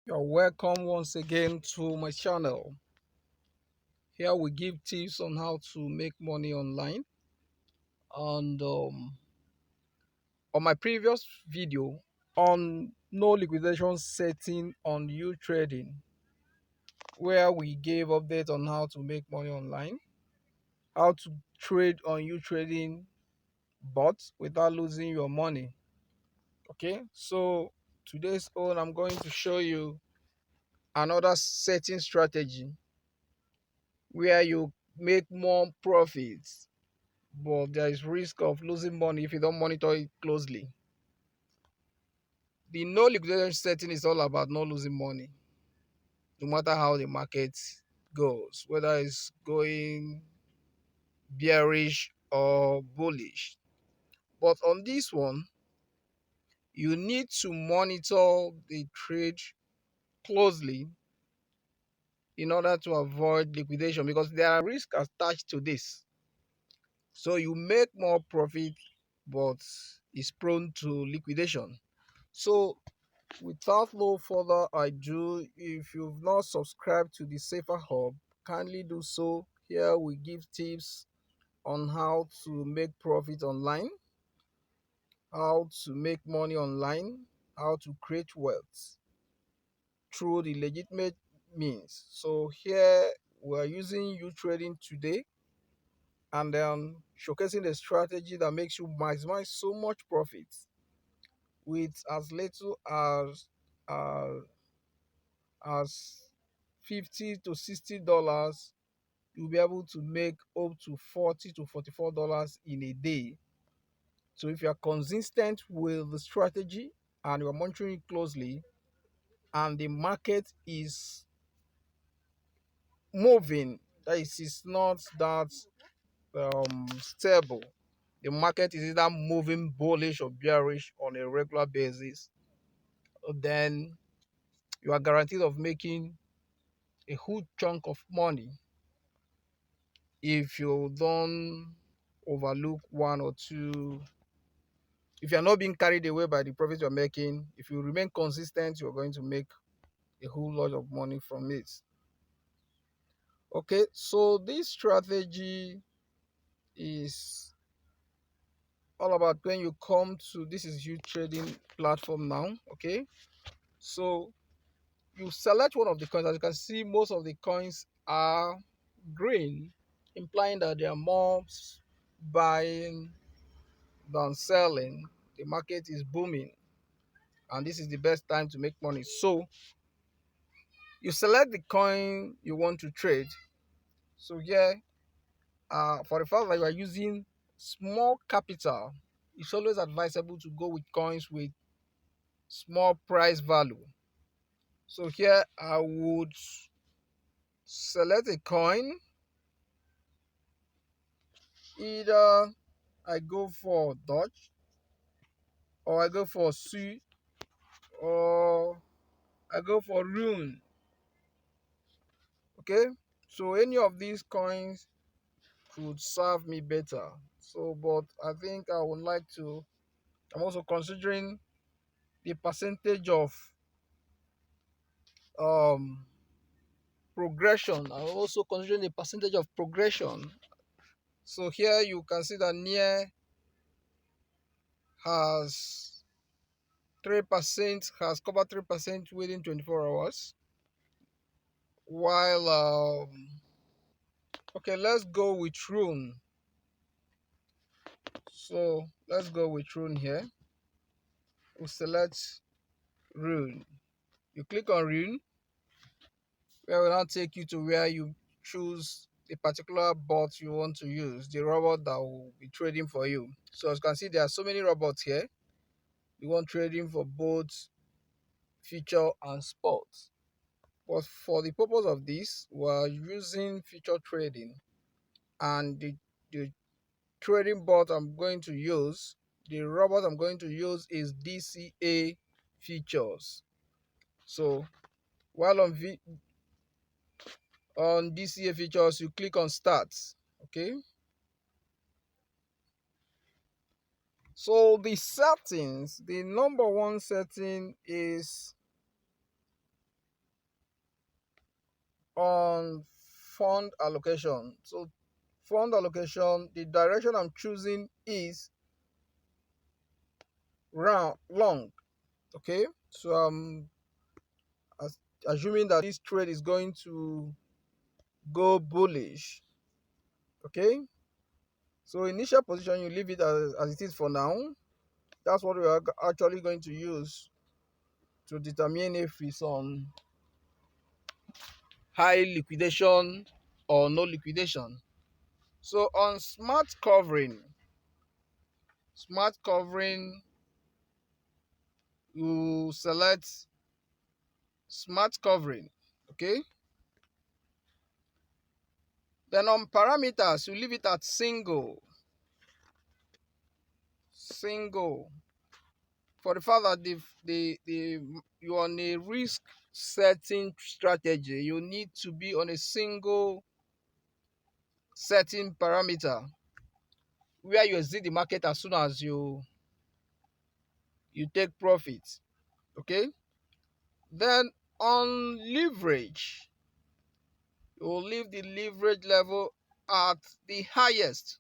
You're welcome once again to my channel. Here we give tips on how to make money online. And on my previous video on no liquidation setting on Utrading, where we gave update on how to make money online, how to trade on Utrading bots without losing your money. Okay, so today's own, I'm going to show you another setting strategy where you make more profits, but there is risk of losing money if you don't monitor it closely. The no liquidation setting is all about not losing money, no matter how the market goes, whether it's going bearish or bullish. But on this one, you need to monitor the trade closely in order to avoid liquidation, because there are risks attached to this. So you make more profit, but it's prone to liquidation. So without no further ado, if you've not subscribed to the Saferhub, kindly do so. Here we give tips on how to make profit online, how to make money online, how to create wealth through the legitimate means. So here we are using Utrading today, and then showcasing the strategy that makes you maximize so much profit with as little uh, as $50 to $60. You'll be able to make up to $40 to $44 in a day. So if you are consistent with the strategy and you're monitoring it closely, and the market is moving, that is not that stable, the market is either moving bullish or bearish on a regular basis, then you are guaranteed of making a huge chunk of money if you don't overlook one or two. If you're not being carried away by the profit you're making, if you remain consistent, you're going to make a whole lot of money from it. Okay, so this strategy is all about when you come to this is Utrading platform now. Okay, so you select one of the coins. As you can see, most of the coins are green, implying that there are more buying than selling. The market is booming, and this is the best time to make money. So you select the coin you want to trade. So yeah, for the fact that you are using small capital, it's always advisable to go with coins with small price value. So here I would select a coin. Either I go for Dodge, or I go for Sui, or I go for Rune. Okay, so any of these coins could serve me better. So, but I think I would like to. I'm also considering the percentage of um progression. I'm also considering the percentage of progression. So here you can see that near has 3%, has covered 3% within 24 hours, while okay, let's go with Rune. So let's go with Rune here. We'll select Rune. You click on Rune, where will now take you to where you choose the particular bot you want to use, the robot that will be trading for you. So as you can see, there are so many robots here. You want trading for both future and spot. But for the purpose of this, we're using future trading, and the trading bot I'm going to use, the robot I'm going to use is DCA Futures. So while on DCA Futures, you click on Start. Okay. So the settings, the number one setting is on fund allocation. So fund allocation, the direction I'm choosing is round long. Okay, so I'm assuming that this trade is going to go bullish. Okay, so initial position, you leave it as it is for now. That's what we are actually going to use to determine if it's on high liquidation or no liquidation. So on smart covering, you select smart covering. Okay, then on parameters, you leave it at single for the fact that you're on a risk setting strategy. You need to be on a single setting parameter where you exit the market as soon as you take profit. Okay, then on leverage, you will leave the leverage level at the highest,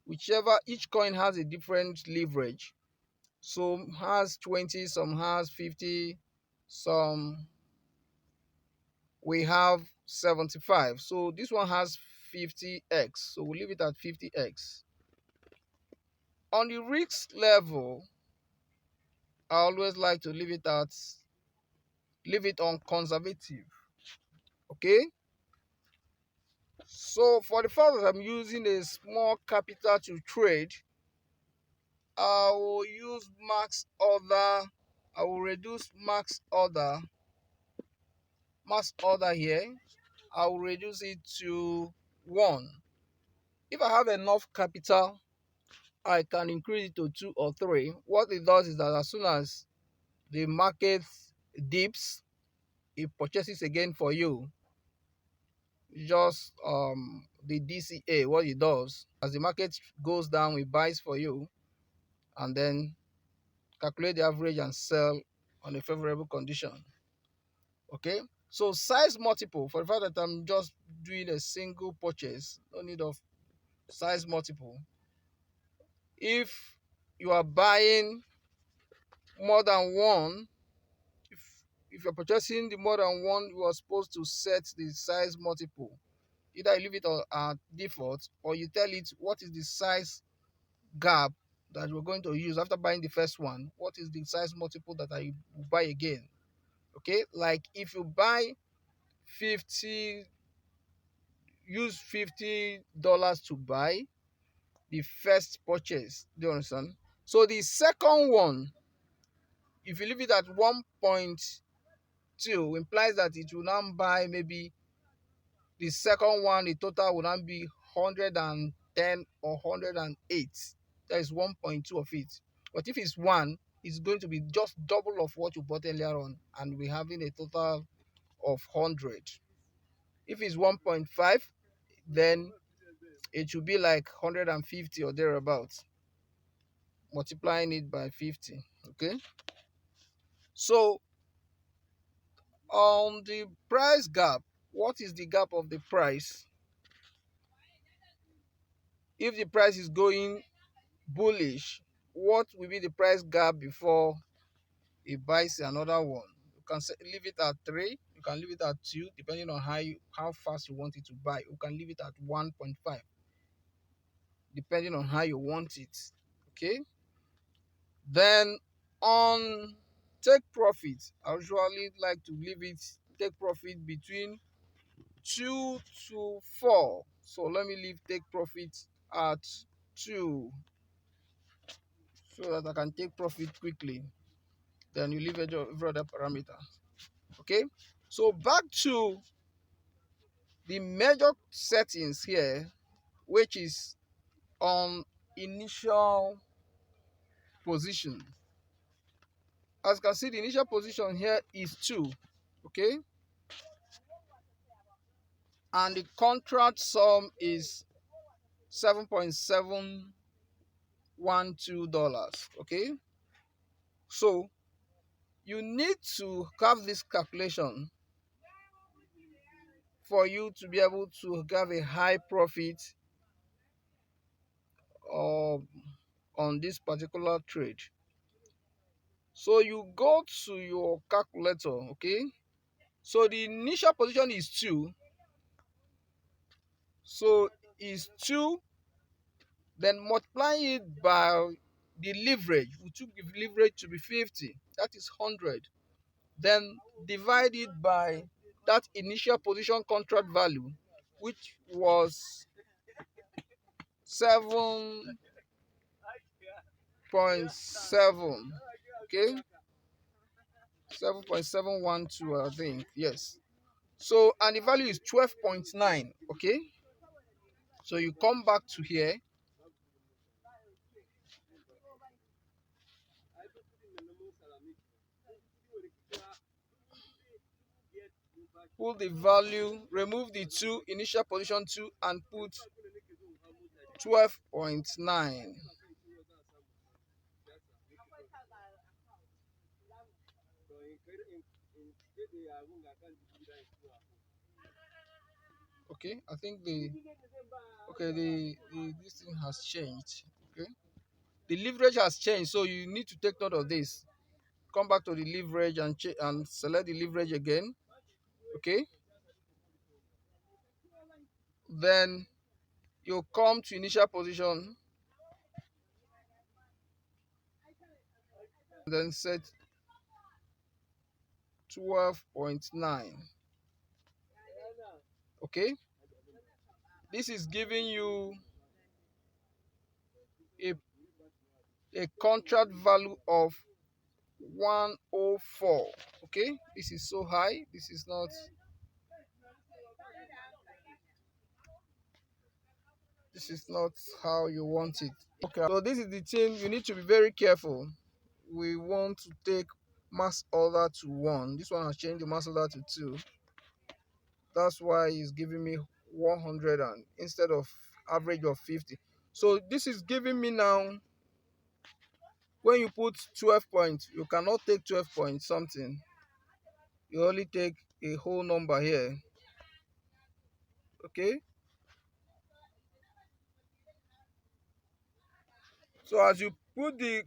whichever. Each coin has a different leverage. Some has 20, some has 50, some we have 75. So this one has 50x, so we'll leave it at 50x. On the risk level, I always like to leave it on conservative. Okay, so for the fact that I'm using a small capital to trade, I will use max order. I will reduce max order here. I will reduce it to 1. If I have enough capital, I can increase it to 2 or 3. What it does is that as soon as the market dips, it purchases again for you. Just the DCA, what it does, as the market goes down, it buys for you and then calculate the average and sell on a favorable condition. Okay, so size multiple, for the fact that I'm just doing a single purchase, no need of size multiple. If you are buying more than one, if you're purchasing the more than one, you are supposed to set the size multiple. Either you leave it at default or you tell it what is the size gap that you're going to use after buying the first one. What is the size multiple that I will buy again? Okay, like if you buy 50, use $50 to buy the first purchase. Do you understand? So the second one, if you leave it at 1.2, implies that it will now buy maybe the second one, the total will now be 110 or 108. That is 1.2 of it. But if it's 1, it's going to be just double of what you bought earlier on, and we're having a total of 100. If it's 1.5, then it should be like 150 or thereabouts, multiplying it by 50. Okay, so on the price gap, what is the gap of the price? If the price is going bullish, what will be the price gap before it buys another one? You can leave it at 3, you can leave it at 2, depending on how fast you want it to buy. You can leave it at 1.5, depending on how you want it. Okay, then on take profit, I usually like to leave it take profit between 2 to 4. So let me leave take profit at 2 so that I can take profit quickly. Then you leave every other parameter. Okay, so back to the major settings here, which is on initial position. As you can see, the initial position here is 2. Okay, and the contract sum is $7.712. Okay, so you need to have this calculation for you to be able to have a high profit uh, on this particular trade. So you go to your calculator, okay? So the initial position is 2. So is 2, then multiply it by the leverage. We took the leverage to be 50. That is 100. Then divide it by that initial position contract value, which was 7.7. Okay, 7.712, I think. Yes. So and the value is 12.9. Okay. So you come back to here. Put the value, remove the 2, initial position 2, and put 12.9. Okay, I think the this thing has changed. Okay, the leverage has changed, so you need to take note of this. Come back to the leverage and select the leverage again. Okay, then you come to initial position, then set 12.9. Okay, this is giving you a contract value of 104. Okay, this is so high. This is not how you want it. Okay, so this is the thing. You need to be very careful. We want to take mass order to 1. This one has changed the mass order to 2. That's why it's giving me 100 and instead of average of 50. So this is giving me now, when you put 12 points, you cannot take 12 point something. You only take a whole number here. Okay, so as you put the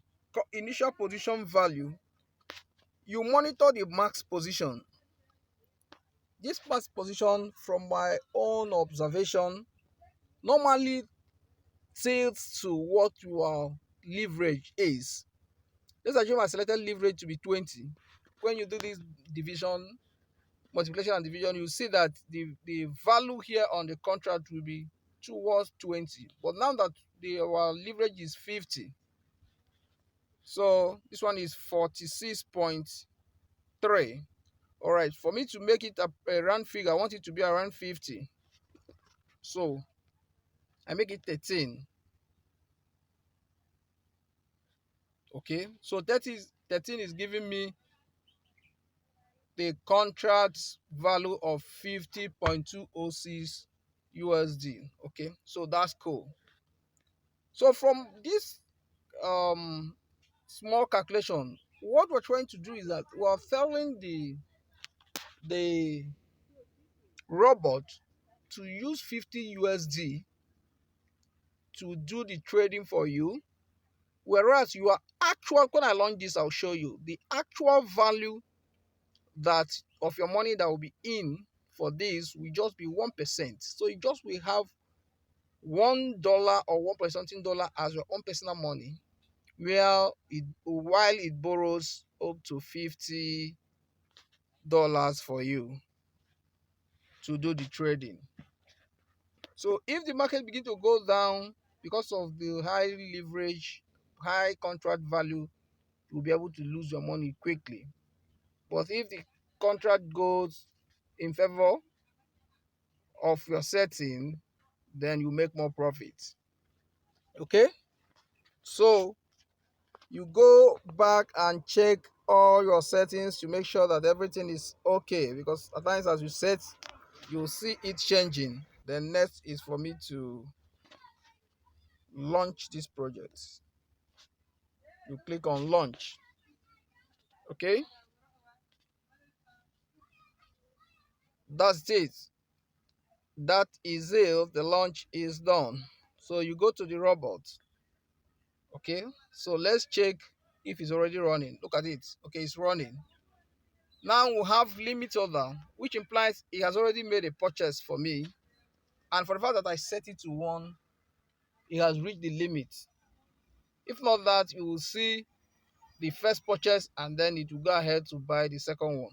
initial position value, you monitor the max position. This max position, from my own observation, normally tilts to what your leverage is. Let's assume I selected leverage to be 20. When you do this division, multiplication and division, you see that the value here on the contract will be towards 20. But now that our leverage is 50, so this one is 46.3. All right, for me to make it a round figure, I want it to be around 50. So I make it 13. Okay, so 13 is giving me the contract value of 50.206 USD. Okay, so that's cool. So from this small calculation, what we're trying to do is that we're telling the robot to use 50 USD to do the trading for you, whereas you are actual, when I launch this, I'll show you the actual value that of your money that will be in for this will just be 1%. So you just will have $1 or 1 point something dollar as your own personal money, while it borrows up to $50 for you to do the trading. So if the market begin to go down because of the high leverage, high contract value, you'll be able to lose your money quickly. But if the contract goes in favor of your setting, then you make more profit. Okay, so you go back and check all your settings to make sure that everything is okay, because at times as you set, you'll see it changing. Then next is for me to launch this project. You click on launch. Okay, that's it. that is if the launch is done. So you go to the robot. Okay, so let's check if it's already running. Look at it. Okay, it's running. Now we have limit order, which implies it has already made a purchase for me. And for the fact that I set it to 1, it has reached the limit. If not that, you will see the first purchase and then it will go ahead to buy the second one.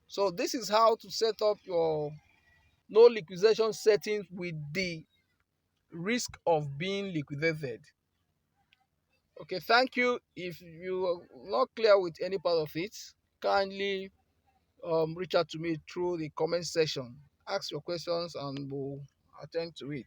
So this is how to set up your no liquidation settings with the risk of being liquidated. Okay, thank you. If you are not clear with any part of it, kindly reach out to me through the comment section. Ask your questions and we'll attend to it.